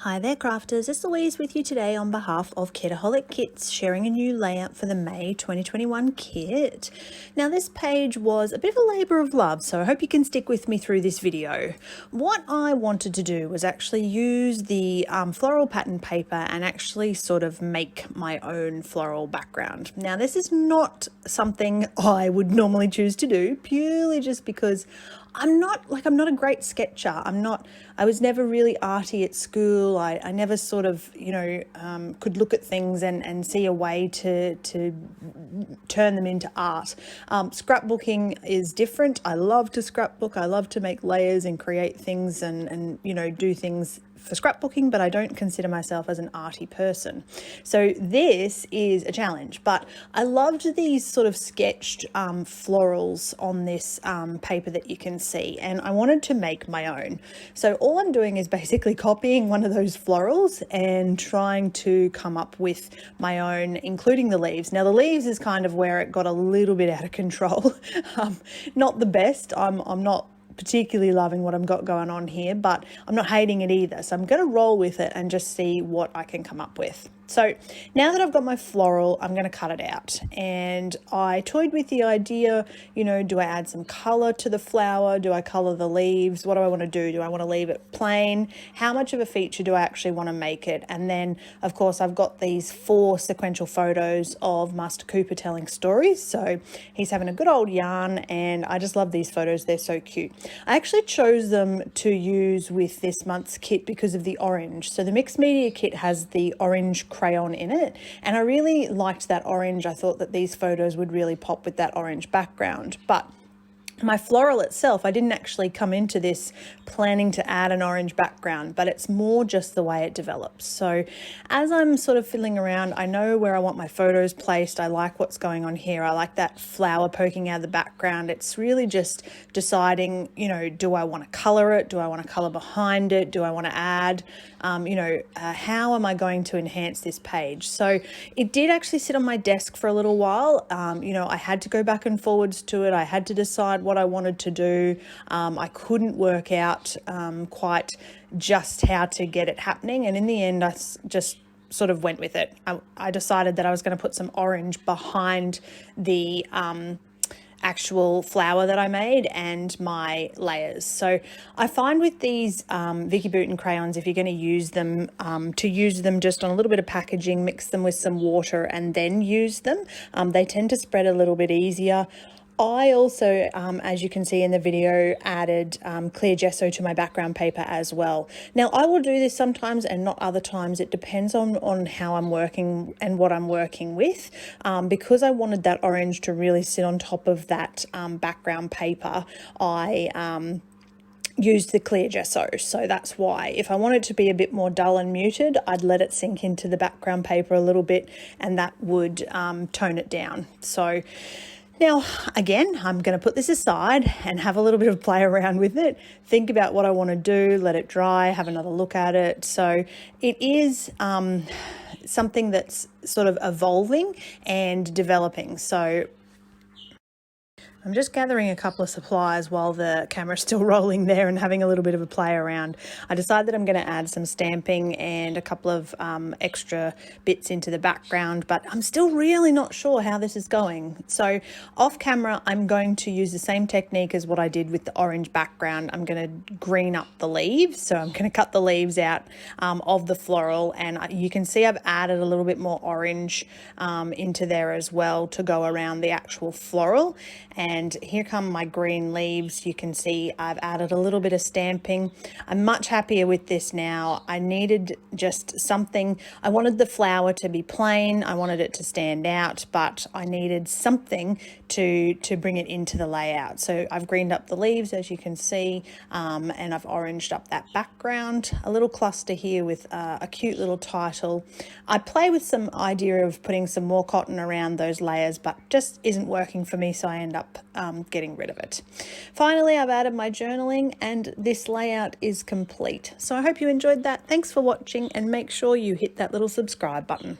Hi there crafters, it's Louise with you today on behalf of Kitaholic Kits, sharing a new layout for the May 2021 kit. Now this page was a bit of a labour of love, so I hope you can stick with me through this video. What I wanted to do was actually use the floral pattern paper and actually sort of make my own floral background. Now this is not something I would normally choose to do, purely just because I'm not a great sketcher. I was never really arty at school. I never sort of, could look at things and see a way to turn them into art. Scrapbooking is different. I love to scrapbook. I love to make layers and create things and do things for scrapbooking, but I don't consider myself as an arty person. So this is a challenge, but I loved these sort of sketched florals on this paper that you can see, and I wanted to make my own. So all I'm doing is basically copying one of those florals and trying to come up with my own, including the leaves. Now the leaves is kind of where it got a little bit out of control. Not the best. I'm not particularly loving what I've got going on here, but I'm not hating it either. So I'm going to roll with it and just see what I can come up with. So now that I've got my floral, I'm going to cut it out. And I toyed with the idea, do I add some color to the flower? Do I color the leaves? What do I want to do? Do I want to leave it plain? How much of a feature do I actually want to make it? And then, of course, I've got these 4 sequential photos of Master Cooper telling stories. So he's having a good old yarn, and I just love these photos. They're so cute. I actually chose them to use with this month's kit because of the orange. So the mixed media kit has the orange crayon in it, and I really liked that orange. I thought that these photos would really pop with that orange background. But my floral itself, I didn't actually come into this planning to add an orange background, but it's more just the way it develops. So as I'm sort of fiddling around, I know where I want my photos placed. I like what's going on here. I like that flower poking out of the background. It's really just deciding, do I want to color it? Do I want to color behind it? Do I want to add, how am I going to enhance this page? So it did actually sit on my desk for a little while. I had to go back and forwards to it. I had to decide what I wanted to do. I couldn't work out quite just how to get it happening, and in the end I just sort of went with it. I decided that I was going to put some orange behind the actual flower that I made and my layers. So I find with these Vicky Bouton crayons, if you're going to use them just on a little bit of packaging, mix them with some water and then use them, they tend to spread a little bit easier. I also, as you can see in the video, added clear gesso to my background paper as well. Now, I will do this sometimes and not other times. It depends on how I'm working and what I'm working with. Because I wanted that orange to really sit on top of that background paper, I used the clear gesso. So that's why. If I want it to be a bit more dull and muted, I'd let it sink into the background paper a little bit, and that would tone it down. So now, again, I'm going to put this aside and have a little bit of play around with it, think about what I want to do, let it dry, have another look at it. So it is something that's sort of evolving and developing. So I'm just gathering a couple of supplies while the camera's still rolling there and having a little bit of a play around. I decided that I'm going to add some stamping and a couple of extra bits into the background, but I'm still really not sure how this is going. So off camera, I'm going to use the same technique as what I did with the orange background. I'm going to green up the leaves. So I'm going to cut the leaves out of the floral, and you can see I've added a little bit more orange into there as well to go around the actual floral. And here come my green leaves. You can see I've added a little bit of stamping. I'm much happier with this now. I needed just something. I wanted the flower to be plain. I wanted it to stand out, but I needed something to bring it into the layout. So I've greened up the leaves, as you can see, and I've oranged up that background. A little cluster here with a cute little title. I play with some idea of putting some more cotton around those layers, but just isn't working for me, so I end up getting rid of it. Finally, I've added my journaling, and this layout is complete. So I hope you enjoyed that. Thanks for watching, and make sure you hit that little subscribe button.